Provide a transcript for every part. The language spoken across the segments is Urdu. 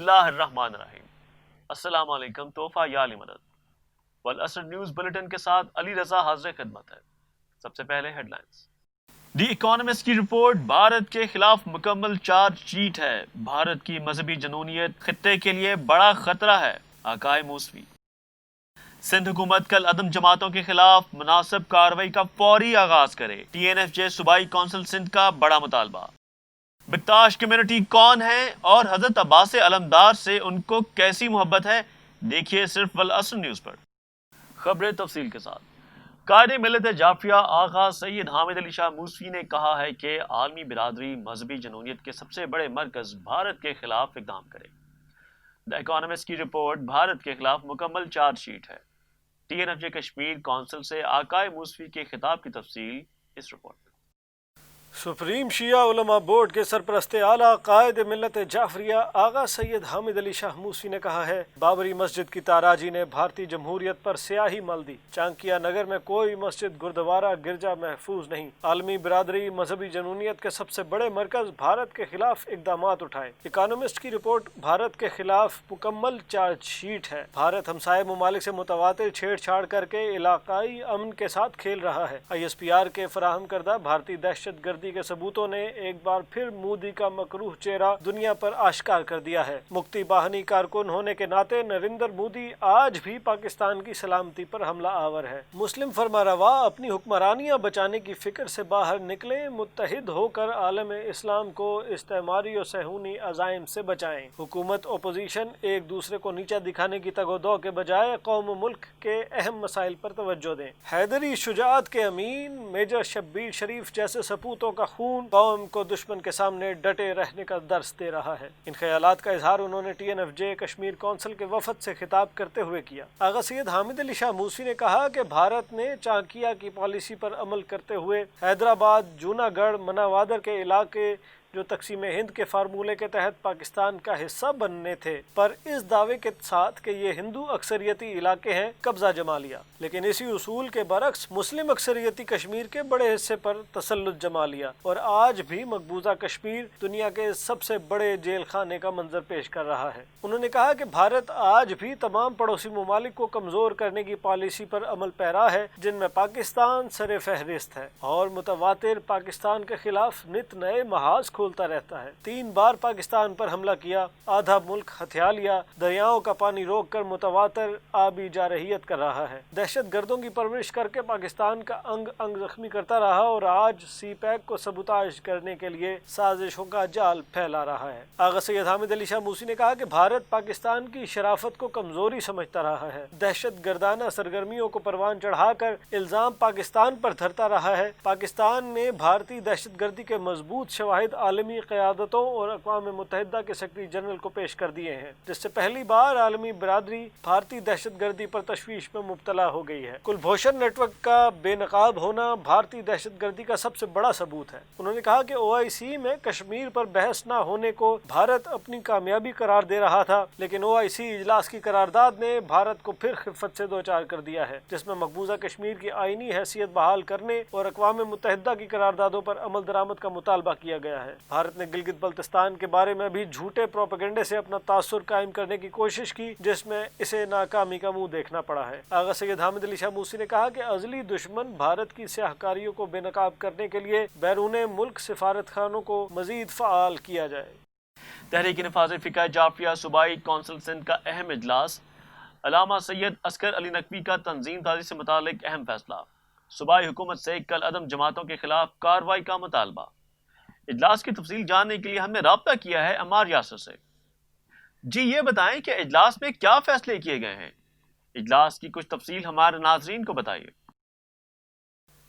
اللہ الرحمن الرحیم۔ السلام علیکم، تحفہ یا علی مدد۔ والعصر نیوز بلیٹن کے ساتھ علی رضا حاضر خدمت ہے۔ سب سے پہلے ہیڈ لائنز۔ دی اکانومسٹ کی رپورٹ بھارت کے خلاف مکمل چارج شیٹ ہے۔ بھارت کی مذہبی جنونیت خطے کے لیے بڑا خطرہ ہے، آقائے موسوی۔ سندھ حکومت کل عدم جماعتوں کے خلاف مناسب کارروائی کا فوری آغاز کرے۔ ٹی این ایف جے صوبائی کونسل سندھ کا بڑا مطالبہ۔ بکتاش کمیونٹی کون ہے اور حضرت عباس علمدار سے ان کو کیسی محبت ہے، دیکھیے صرف والعصر نیوز پر۔ خبریں تفصیل کے ساتھ۔ قائد ملت جعفریہ آغا سید حامد علی شاہ موسوی نے کہا ہے کہ عالمی برادری مذہبی جنونیت کے سب سے بڑے مرکز بھارت کے خلاف اقدام کرے۔ دی اکانومسٹ کی رپورٹ بھارت کے خلاف مکمل چارج شیٹ ہے۔ ٹی این ایف جے کشمیر کونسل سے آقائے موسوی کے خطاب کی تفصیل اس رپورٹ میں۔ سپریم شیعہ علماء بورڈ کے سرپرست اعلیٰ قائد ملت جعفریہ آغا سید حامد علی شاہ موسوی نے کہا ہے، بابری مسجد کی تاراجی نے بھارتی جمہوریت پر سیاہی مل دی۔ چانکیہ نگر میں کوئی مسجد، گردوارہ، گرجا محفوظ نہیں۔ عالمی برادری مذہبی جنونیت کے سب سے بڑے مرکز بھارت کے خلاف اقدامات اٹھائے۔ اکانومسٹ کی رپورٹ بھارت کے خلاف مکمل چارج شیٹ ہے۔ بھارت ہمسائے ممالک سے متواتر چھیڑ چھاڑ کر کے علاقائی امن کے ساتھ کھیل رہا ہے۔ آئی ایس پی آر کے فراہم کردہ بھارتی دہشت گردی کے ثبوتوں نے ایک بار پھر مودی کا مکروہ چہرہ دنیا پر آشکار کر دیا ہے۔ مکتی باہنی کارکن ہونے کے ناطے نریندر مودی آج بھی پاکستان کی سلامتی پر حملہ آور ہے۔ مسلم فرمانروا اپنی حکمرانیاں بچانے کی فکر سے باہر نکلیں، متحد ہو کر عالم اسلام کو استعماری اور صہیونی عزائم سے بچائیں۔ حکومت اپوزیشن ایک دوسرے کو نیچا دکھانے کی تگ و دو کے بجائے قوم و ملک کے اہم مسائل پر توجہ دیں۔ حیدری شجاعت کے امین میجر شبیر شریف جیسے سپوتوں کا خون قوم کو دشمن کے سامنے ڈٹے رہنے کا درس دے رہا ہے۔ ان خیالات کا اظہار انہوں نے ٹی این ایف جے کشمیر کونسل کے وفد سے خطاب کرتے ہوئے کیا۔ آغا سید حامد علی شاہ موسوی نے کہا کہ بھارت نے چانکیہ کی پالیسی پر عمل کرتے ہوئے حیدرآباد، جوناگڑھ، مناوادر کے علاقے جو تقسیم ہند کے فارمولے کے تحت پاکستان کا حصہ بننے تھے پر اس دعوے کے ساتھ کہ یہ ہندو اکثریتی علاقے ہیں قبضہ جما لیا، لیکن اسی اصول کے برعکس مسلم اکثریتی کشمیر کے بڑے حصے پر تسلط جما لیا، اور آج بھی مقبوضہ کشمیر دنیا کے سب سے بڑے جیل خانے کا منظر پیش کر رہا ہے۔ انہوں نے کہا کہ بھارت آج بھی تمام پڑوسی ممالک کو کمزور کرنے کی پالیسی پر عمل پیرا ہے، جن میں پاکستان سر فہرست ہے، اور متواتر پاکستان کے خلاف نت نئے محاذ کھولتا رہتا ہے۔ 3 بار پاکستان پر حملہ کیا، آدھا ملک ہتھیا لیا، دریاؤں کا پانی روک کر متواتر آبی جارحیت کر رہا ہے، دہشت گردوں کی پرورش کر کے پاکستان کا انگ انگ زخمی کرتا رہا، اور آج سی پیک کو سبوتاژ کرنے کے لیے سازشوں کا جال پھیلا رہا ہے۔ آغا سید حامد علی شاہ موسوی نے کہا کہ بھارت پاکستان کی شرافت کو کمزوری سمجھتا رہا ہے، دہشت گردانہ سرگرمیوں کو پروان چڑھا کر الزام پاکستان پر دھرتا رہا ہے۔ پاکستان نے بھارتی دہشت گردی کے مضبوط شواہد عالمی قیادتوں اور اقوام متحدہ کے سیکرٹری جنرل کو پیش کر دیے ہیں، جس سے پہلی بار عالمی برادری بھارتی دہشت گردی پر تشویش میں مبتلا ہو گئی ہے۔ کلبھوشن نیٹ ورک کا بے نقاب ہونا بھارتی دہشت گردی کا سب سے بڑا ثبوت ہے۔ انہوں نے کہا کہ او آئی سی میں کشمیر پر بحث نہ ہونے کو بھارت اپنی کامیابی قرار دے رہا تھا، لیکن او آئی سی اجلاس کی قرارداد نے بھارت کو پھر خفت سے دوچار کر دیا ہے، جس میں مقبوضہ کشمیر کی آئینی حیثیت بحال کرنے اور اقوام متحدہ کی قراردادوں پر عمل درآمد کا مطالبہ کیا گیا ہے۔ بھارت نے گلگت بلتستان کے بارے میں بھی جھوٹے پروپیگنڈے سے اپنا تاثر قائم کرنے کی کوشش کی، جس میں اسے ناکامی کا منہ دیکھنا پڑا ہے۔ آغا سید حامد علی شاہ موسوی نے کہا کہ ازلی دشمن بھارت کی سیاہ کاریوں کو بے نقاب کرنے کے لیے بیرون ملک سفارت خانوں کو مزید فعال کیا جائے۔ تحریک نفاذ فقہ جعفریہ صوبائی کونسل سندھ کا اہم اجلاس۔ علامہ سید اصغر علی نقوی کا تنظیم سازی سے متعلق اہم فیصلہ۔ صوبائی حکومت سے کل عدم جماعتوں کے خلاف کارروائی کا مطالبہ۔ اجلاس کی تفصیل جاننے کے لیے ہم نے رابطہ کیا ہے عمار یاسر سے۔ جی یہ بتائیں کہ اجلاس میں کیا فیصلے کیے گئے ہیں؟ اجلاس کی کچھ تفصیل ہمارے ناظرین کو بتائیے۔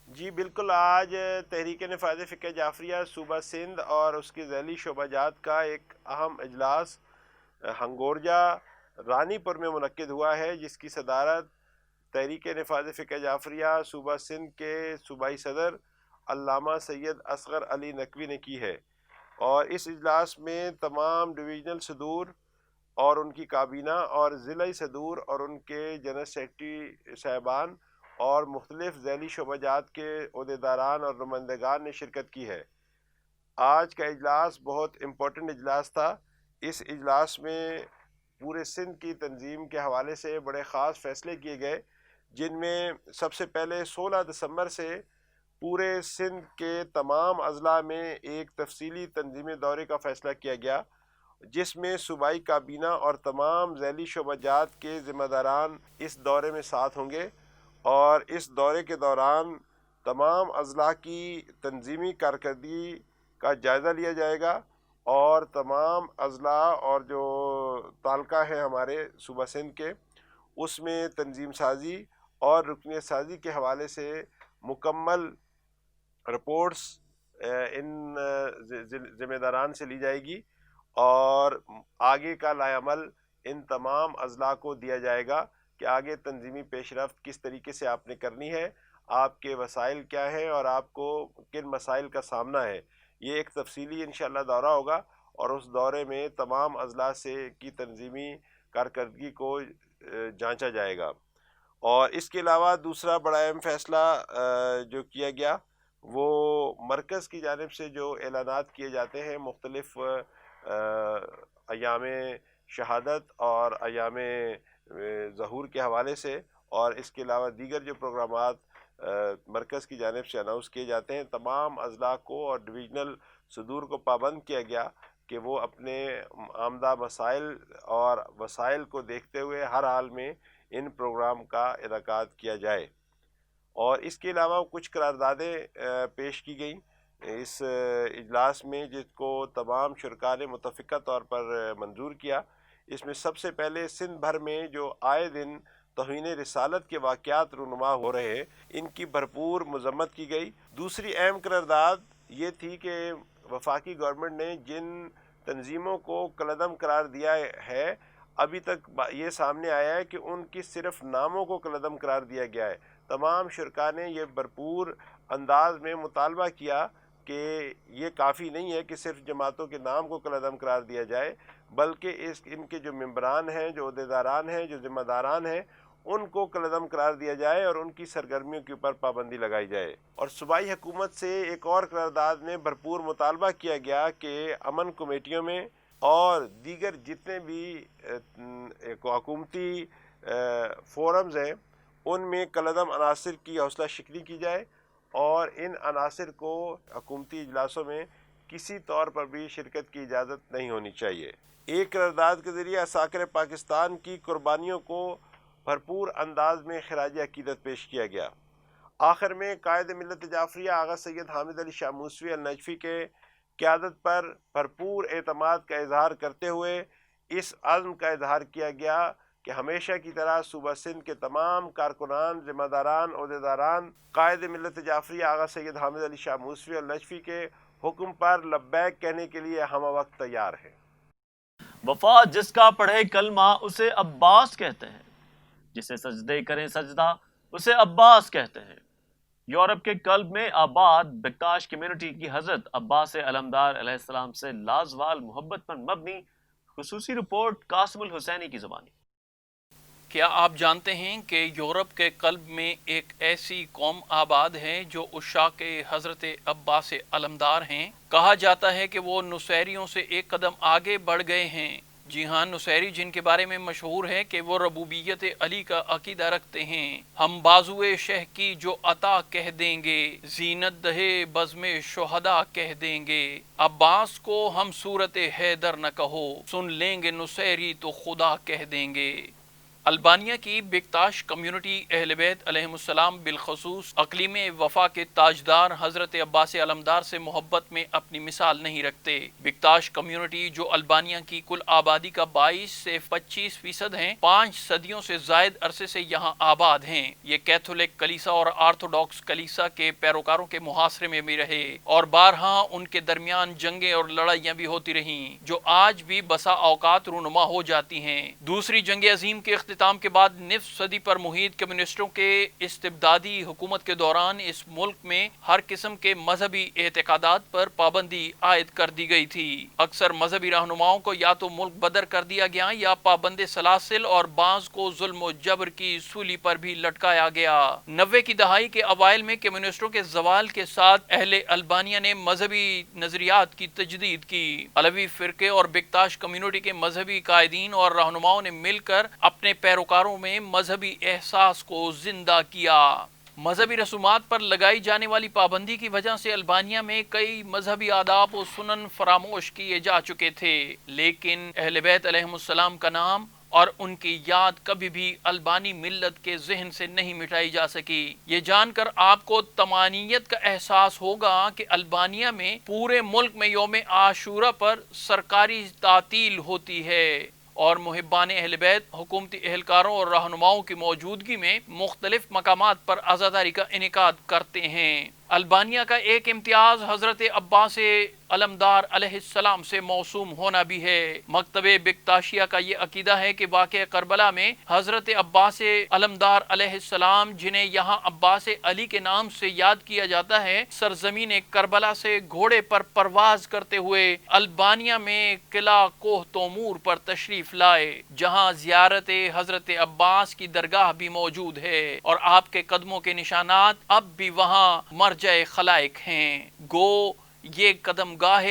جی بالکل، آج تحریک نفاذ فقہ جعفریہ صوبہ سندھ اور اس کی ذیلی شعبہ جات کا ایک اہم اجلاس ہنگورجہ رانی پور میں منعقد ہوا ہے، جس کی صدارت تحریک نفاذ فقہ جعفریہ صوبہ سندھ کے صوبائی صدر علامہ سید اصغر علی نقوی نے کی ہے، اور اس اجلاس میں تمام ڈویژنل صدور اور ان کی کابینہ اور ضلعی صدور اور ان کے جنرل سیکرٹری صاحبان اور مختلف ذیلی شعبہ جات کے عہدیداران اور نمائندگان نے شرکت کی ہے۔ آج کا اجلاس بہت امپورٹنٹ اجلاس تھا، اس اجلاس میں پورے سندھ کی تنظیم کے حوالے سے بڑے خاص فیصلے کیے گئے، جن میں سب سے پہلے 16 دسمبر سے پورے سندھ کے تمام اضلاع میں ایک تفصیلی تنظیمی دورے کا فیصلہ کیا گیا، جس میں صوبائی کابینہ اور تمام ذیلی شعبہ جات کے ذمہ داران اس دورے میں ساتھ ہوں گے، اور اس دورے کے دوران تمام اضلاع کی تنظیمی کارکردگی کا جائزہ لیا جائے گا، اور تمام اضلاع اور جو تعلقہ ہیں ہمارے صوبہ سندھ کے، اس میں تنظیم سازی اور رکنیت سازی کے حوالے سے مکمل رپورٹس ان ذمہ داران سے لی جائے گی، اور آگے کا لائحہ عمل ان تمام اضلاع کو دیا جائے گا کہ آگے تنظیمی پیش رفت کس طریقے سے آپ نے کرنی ہے، آپ کے وسائل کیا ہیں اور آپ کو کن مسائل کا سامنا ہے۔ یہ ایک تفصیلی انشاءاللہ دورہ ہوگا، اور اس دورے میں تمام اضلاع سے کی تنظیمی کارکردگی کو جانچا جائے گا۔ اور اس کے علاوہ دوسرا بڑا اہم فیصلہ جو کیا گیا وہ مرکز کی جانب سے جو اعلانات کیے جاتے ہیں مختلف ایام شہادت اور ایام ظہور کے حوالے سے، اور اس کے علاوہ دیگر جو پروگرامات مرکز کی جانب سے اناؤنس کیے جاتے ہیں، تمام اضلاع کو اور ڈویژنل صدور کو پابند کیا گیا کہ وہ اپنے آمدہ مسائل اور وسائل کو دیکھتے ہوئے ہر حال میں ان پروگرام کا انعقاد کیا جائے۔ اور اس کے علاوہ کچھ قراردادیں پیش کی گئیں اس اجلاس میں، جس کو تمام شرکاء نے متفقہ طور پر منظور کیا۔ اس میں سب سے پہلے سندھ بھر میں جو آئے دن توہین رسالت کے واقعات رونما ہو رہے ہیں، ان کی بھرپور مذمت کی گئی۔ دوسری اہم قرارداد یہ تھی کہ وفاقی گورنمنٹ نے جن تنظیموں کو کالعدم قرار دیا ہے، ابھی تک یہ سامنے آیا ہے کہ ان کی صرف ناموں کو کالعدم قرار دیا گیا ہے۔ تمام شرکاء نے یہ بھرپور انداز میں مطالبہ کیا کہ یہ کافی نہیں ہے کہ صرف جماعتوں کے نام کو کالعدم قرار دیا جائے، بلکہ ان کے جو ممبران ہیں، جو عہدیداران ہیں، جو ذمہ داران ہیں، ان کو کالعدم قرار دیا جائے اور ان کی سرگرمیوں کے اوپر پابندی لگائی جائے۔ اور صوبائی حکومت سے ایک اور قرارداد میں بھرپور مطالبہ کیا گیا کہ امن کمیٹیوں میں اور دیگر جتنے بھی حکومتی فورمز ہیں، ان میں کالعدم عناصر کی حوصلہ شکنی کی جائے، اور ان عناصر کو حکومتی اجلاسوں میں کسی طور پر بھی شرکت کی اجازت نہیں ہونی چاہیے۔ ایک قرارداد کے ذریعے عساکر پاکستان کی قربانیوں کو بھرپور انداز میں خراج عقیدت پیش کیا گیا۔ آخر میں قائد ملت جعفریہ آغا سید حامد علی شاہ موسوی النجفی کے قیادت پر بھرپور اعتماد کا اظہار کرتے ہوئے اس عزم کا اظہار کیا گیا کہ ہمیشہ کی طرح صوبہ سندھ کے تمام کارکنان، ذمہ داران، عہدیداران قائد ملت جعفریہ آغا سید حامد علی شاہ موسوی النجفی کے حکم پر لبیک کہنے کے لیے ہمہ وقت تیار ہیں۔ وفات جس کا پڑھے کلمہ اسے عباس کہتے ہیں، جسے سجدے کریں سجدہ اسے عباس کہتے ہیں۔ یورپ کے قلب میں آباد بکتاش کمیونٹی کی حضرت عباس علمدار علیہ السلام سے لازوال محبت پر مبنی خصوصی رپورٹ قاسم الحسینی کی زبانی۔ کیا آپ جانتے ہیں کہ یورپ کے قلب میں ایک ایسی قوم آباد ہے جو عشاق حضرت عباس علمدار ہیں؟ کہا جاتا ہے کہ وہ نصیریوں سے ایک قدم آگے بڑھ گئے ہیں۔ جی ہاں، نصیری جن کے بارے میں مشہور ہے کہ وہ ربوبیت علی کا عقیدہ رکھتے ہیں۔ ہم بازوئے شہ کی جو عطا کہہ دیں گے، زینت دہے بزم شہداء کہہ دیں گے، عباس کو ہم صورت حیدر نہ کہو، سن لیں گے نصیری تو خدا کہہ دیں گے۔ البانیہ کی بکتاش کمیونٹی اہل بیت علیہم السلام بالخصوص اقلیم وفا کے تاجدار حضرت عباس علمدار سے محبت میں اپنی مثال نہیں رکھتے۔ بکتاش کمیونٹی جو البانیہ کی کل آبادی کا 22 سے 25% ہیں، 5 صدیوں سے زائد عرصے سے یہاں آباد ہیں۔ یہ کیتھولک کلیسا اور آرتھوڈاکس کلیسا کے پیروکاروں کے محاصرے میں بھی رہے، اور بارہا ان کے درمیان جنگیں اور لڑائیاں بھی ہوتی رہیں، جو آج بھی بسا اوقات رونما ہو جاتی ہیں۔ دوسری جنگ عظیم کے اختتام اختتام کے بعد نصف صدی پر محیط کمیونسٹوں کے استبدادی حکومت کے دوران اس ملک میں ہر قسم کے مذہبی اعتقادات پر پابندی عائد کر دی گئی تھی۔ اکثر مذہبی رہنماؤں کو یا تو ملک بدر کر دیا گیا یا پابند سلاسل اور بعض کو ظلم و جبر کی سولی پر بھی لٹکایا گیا۔ 90 کی دہائی کے اوائل میں کمیونسٹوں کے زوال کے ساتھ اہل البانیہ نے مذہبی نظریات کی تجدید کی۔ علوی فرقے اور بکتاش کمیونٹی کے مذہبی قائدین اور رہنماؤں نے مل کر اپنے پیروکاروں میں مذہبی احساس کو زندہ کیا۔ مذہبی رسومات پر لگائی جانے والی پابندی کی وجہ سے البانیہ میں کئی مذہبی آداب و سنن فراموش کیے جا چکے تھے، لیکن اہل بیت علیہم السلام کا نام اور ان کی یاد کبھی بھی البانی ملت کے ذہن سے نہیں مٹائی جا سکی۔ یہ جان کر آپ کو طمانینت کا احساس ہوگا کہ البانیہ میں پورے ملک میں یوم عاشورہ پر سرکاری تعطیل ہوتی ہے اور محبان اہل بیت حکومتی اہلکاروں اور رہنماؤں کی موجودگی میں مختلف مقامات پر عزاداری کا انعقاد کرتے ہیں۔ البانیہ کا ایک امتیاز حضرت عباس علمدار علیہ السلام سے موسوم ہونا بھی ہے۔ مکتب بکتاشیہ کا یہ عقیدہ ہے کہ واقعہ کربلا میں حضرت عباس علمدار علیہ السلام، جنہیں یہاں عباس علی کے نام سے یاد کیا جاتا ہے، سرزمین کربلا سے گھوڑے پر پرواز کرتے ہوئے البانیہ میں قلعہ کوہ تومور پر تشریف لائے، جہاں زیارت حضرت عباس کی درگاہ بھی موجود ہے اور آپ کے قدموں کے نشانات اب بھی وہاں مرجع خلائق ہیں۔ گو یہ قدم گاہ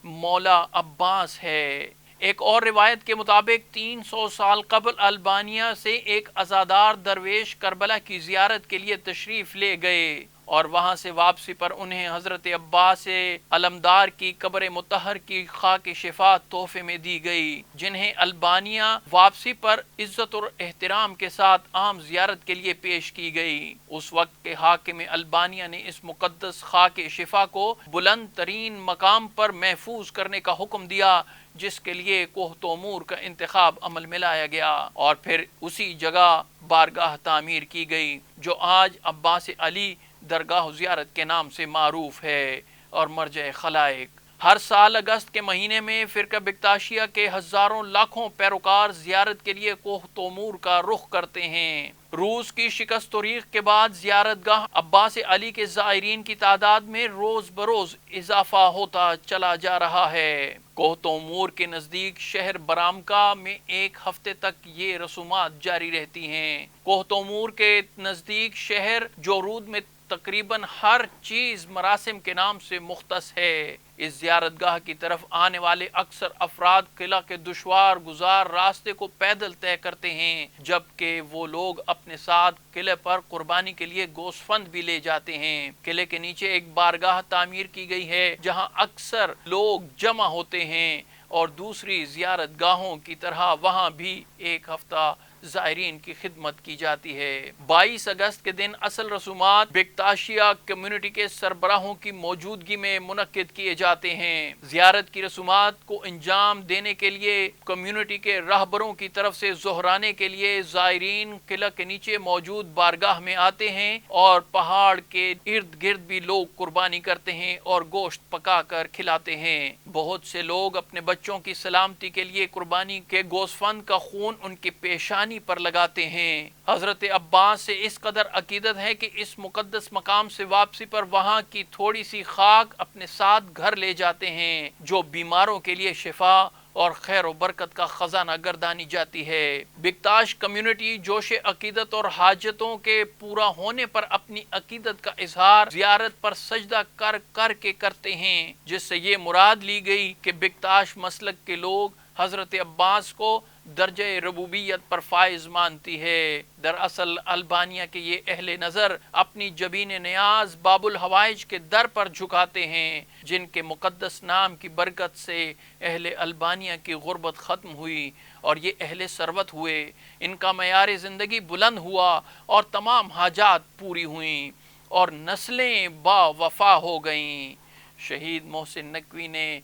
مولا عباس ہے۔ ایک اور روایت کے مطابق 300 سال قبل البانیہ سے ایک عزادار درویش کربلا کی زیارت کے لیے تشریف لے گئے اور وہاں سے واپسی پر انہیں حضرت عباس علمدار کی قبر مطہر کی خاک شفاعت تحفے میں دی گئی، جنہیں البانیہ واپسی پر عزت اور احترام کے ساتھ عام زیارت کے لیے پیش کی گئی۔ اس وقت کے حاکم البانیہ نے اس مقدس خاک شفا کو بلند ترین مقام پر محفوظ کرنے کا حکم دیا، جس کے لیے کوہ تومور کا انتخاب عمل میں لایا گیا اور پھر اسی جگہ بارگاہ تعمیر کی گئی، جو آج عباس علی درگاہ زیارت کے نام سے معروف ہے اور مرجع خلائق۔ ہر سال اگست کے مہینے میں فرقہ بکتاشیہ کے ہزاروں لاکھوں پیروکار زیارت کے لیے کوہ تومور کا رخ کرتے ہیں۔ روس کی شکست و ریغ کے بعد زیارت گاہ عباس علی کے زائرین کی تعداد میں روز بروز اضافہ ہوتا چلا جا رہا ہے۔ کوہ تومور کے نزدیک شہر برامکا میں ایک ہفتے تک یہ رسومات جاری رہتی ہیں۔ کوہ تومور کے نزدیک شہر جورود میں تقریباً ہر چیز مراسم کے نام سے مختص ہے۔ اس زیارت گاہ کی طرف آنے والے اکثر افراد قلعہ کے دشوار گزار راستے کو پیدل طے کرتے ہیں، جبکہ وہ لوگ اپنے ساتھ قلعے پر قربانی کے لیے گوسفند بھی لے جاتے ہیں۔ قلعے کے نیچے ایک بارگاہ تعمیر کی گئی ہے جہاں اکثر لوگ جمع ہوتے ہیں اور دوسری زیارت گاہوں کی طرح وہاں بھی ایک ہفتہ زائرین کی خدمت کی جاتی ہے۔ 22 اگست کے دن اصل رسومات بکتاشیہ کمیونٹی کے سربراہوں کی موجودگی میں منعقد کیے جاتے ہیں۔ زیارت کی رسومات کو انجام دینے کے لیے کمیونٹی کے راہبروں کی طرف سے ظہرانے کے لیے زائرین قلعہ کے نیچے موجود بارگاہ میں آتے ہیں اور پہاڑ کے ارد گرد بھی لوگ قربانی کرتے ہیں اور گوشت پکا کر کھلاتے ہیں۔ بہت سے لوگ اپنے بچوں کی سلامتی کے لیے قربانی کے گوسفند کا خون ان کی پیشانی پر لگاتے ہیں۔ حضرت عباس سے اس قدر عقیدت ہے کہ اس مقدس مقام سے واپسی پر وہاں کی تھوڑی سی خاک اپنے ساتھ گھر لے جاتے ہیں، جو بیماروں کے لیے شفا اور خیر و برکت کا خزانہ گردانی جاتی ہے۔ بکتاش کمیونٹی جوش عقیدت اور حاجتوں کے پورا ہونے پر اپنی عقیدت کا اظہار زیارت پر سجدہ کر کر کے کرتے ہیں، جس سے یہ مراد لی گئی کہ بکتاش مسلک کے لوگ حضرت عباس کو درجہ ربوبیت پر فائز مانتی ہے۔ دراصل البانیہ کے یہ اہل نظر اپنی جبین نیاز باب الحوائج کے در پر جھکاتے ہیں، جن کے مقدس نام کی برکت سے اہل البانیہ کی غربت ختم ہوئی اور یہ اہل ثروت ہوئے، ان کا معیار زندگی بلند ہوا اور تمام حاجات پوری ہوئیں اور نسلیں با وفا ہو گئیں۔ شہید محسن نقوی نے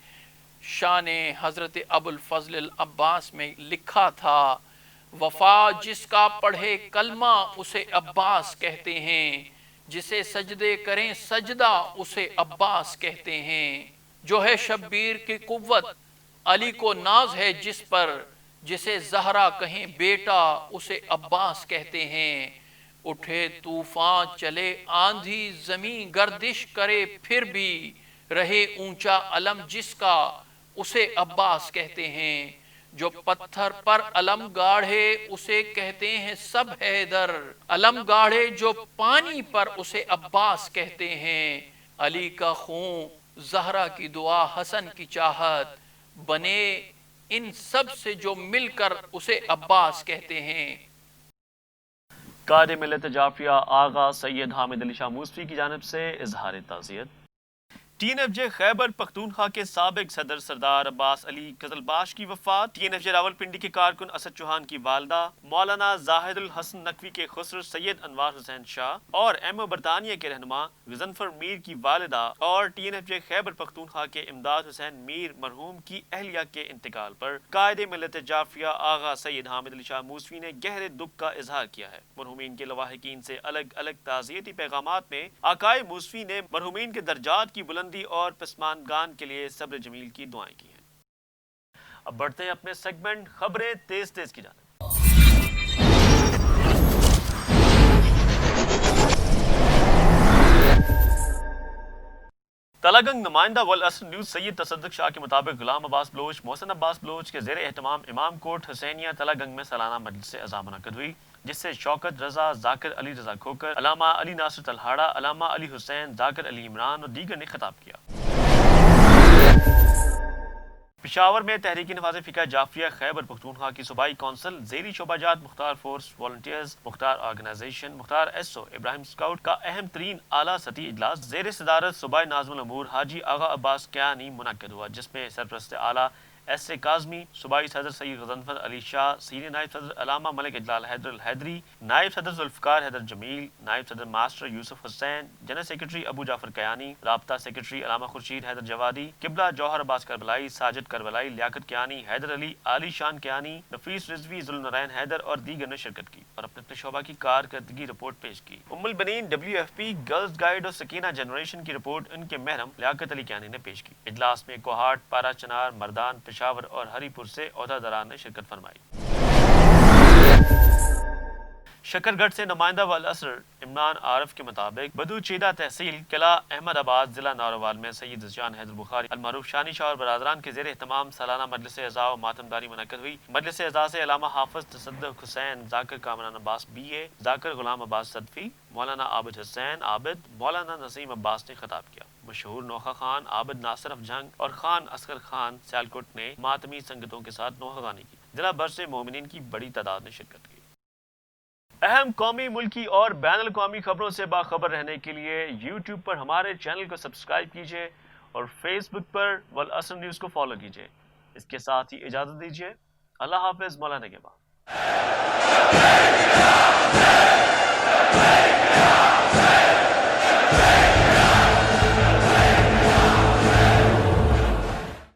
شان حضرت ابو الفضل العباس میں لکھا تھا، وفا جس کا پڑھے کلمہ اسے عباس کہتے ہیں، جسے سجدے کریں سجدہ اسے عباس کہتے ہیں۔ جو ہے شبیر کی قوت علی کو ناز ہے جس پر، جسے زہرا کہیں بیٹا اسے عباس کہتے ہیں، اٹھے طوفان چلے آندھی زمین گردش کرے پھر بھی رہے اونچا علم جس کا اسے عباس کہتے ہیں، جو پتھر پر علم گاڑھے اسے کہتے ہیں سب حیدر، علم گاڑھے جو پانی پر اسے عباس کہتے ہیں، علی کا خون زہرا کی دعا حسن کی چاہت، بنے ان سب سے جو مل کر اسے عباس کہتے ہیں۔ قائد ملت جعفریہ آغا سید حامد علی شاہ موسوی کی جانب سے اظہار تعزیت۔ ٹی این ایف جے خیبر پختونخوا کے سابق صدر سردار عباس علی قزلباش کی وفات، ٹی این ایف جے راولپنڈی کے کارکن اسد چوہان کی والدہ مولانا زاہد الحسن نقوی کے خسر سید انوار حسین شاہ اور ایم او برطانیہ کے رہنما غضنفر میر کی والدہ اور ٹی این ایف جے خیبر پختونخوا کے امداد حسین میر مرحوم کی اہلیہ کے انتقال پر قائد ملت جعفریہ آغا سید حامد علی شاہ موسوی نے گہرے دکھ کا اظہار کیا ہے۔ مرحومین کے لواحقین سے الگ الگ تعزیتی پیغامات میں آقائے موسوی نے مرحومین کے درجات کی بلندی اور پسماندگان کے لیے صبر جمیل کی دعائیں کی ہیں۔ اب بڑھتے ہیں اپنے سیگمنٹ خبریں تیز تیز کی جانب۔ تلہ گنگ نمائندہ والعصر نیوز سید تصدق شاہ کے مطابق غلام عباس بلوچ، محسن عباس بلوچ کے زیر اہتمام امام کوٹ حسینیہ تلہ گنگ میں سالانہ مجلس عزا منعقد ہوئی، جس سے شوکت رضا، ذاکر علی رضا کھوکر، علامہ علی ناصر تلہاڑہ، علامہ علی حسین، ذاکر علی عمران اور دیگر نے خطاب کیا۔ پشاور میں تحریک نفاذ فقہ جعفریہ خیبر پختونخوا کی صوبائی کونسل، ذیلی شعبہ جات مختار فورس والنٹیئرز، مختار آرگنائزیشن، مختار ایس او، ابراہیم اسکاؤٹ کا اہم ترین اعلیٰ سطحی اجلاس زیر صدارت صوبائی ناظم الامور حاجی آغا عباس کیانی منعقد ہوا، جس میں سرپرست اعلیٰ ایس اے کاظمی، صوبائی صدر سید غضنفر علی شاہ، سینئر نائب صدر علامہ ملک اجلال حیدر الحیدری، نائب صدر ذوالفقار حیدر جمیل، نائب صدر ماسٹر یوسف حسین، جنرل سیکرٹری ابو جعفر کیانی، رابطہ سیکرٹری علامہ خورشید حیدر جوادی، قبلہ جوہر عباس کربلائی، ساجد کربلائی، لیاقت کیانی، حیدر علی، علی شان کیانی، نفیس رضوی، ذوالنورین حیدر اور دیگر نے شرکت کی اور اپنے اپنے شعبہ کی کارکردگی رپورٹ پیش کی۔ ام البنین WFP گرلز گائیڈ اور سکینہ جنریشن کی رپورٹ ان کے محرم لیاقت علی کیانی نے پیش کی۔ اجلاس میں کوہاٹ، پارا چنار، مردان، پشاور اور ہری پور سے عہدیداران نے شرکت فرمائی۔ شکرگڑھ سے نمائندہ والعصر عمران عارف کے مطابق بدوچیدہ تحصیل قلعہ احمد آباد ضلع ناروال میں سید ذیشان حیدر بخاری المعروف شانی شاہ اور برادران کے زیر اہتمام سالانہ مجلس عزا و ماتمداری منعقد ہوئی۔ مجلس عزا سے علامہ حافظ تصدق حسین، ذاکر کامران عباس BA، ذاکر غلام عباس صدفی، مولانا عابد حسین عابد، مولانا نسیم عباس نے خطاب کیا۔ مشہور نوخہ خان عابد ناصر افجنگ اور خان اصغر خان سیالکوٹ نے ماتمی سنگتوں کے ساتھ نوخہ خوانی کی۔ ضلع بھر سے مومنین کی بڑی تعداد نے شرکت کی۔ اہم قومی، ملکی اور بین الاقوامی خبروں سے باخبر رہنے کے لیے یوٹیوب پر ہمارے چینل کو سبسکرائب کیجیے اور فیس بک پر والعصر نیوز کو فالو کیجیے۔ اس کے ساتھ ہی اجازت دیجیے۔ اللہ حافظ، مولانا کے بعد۔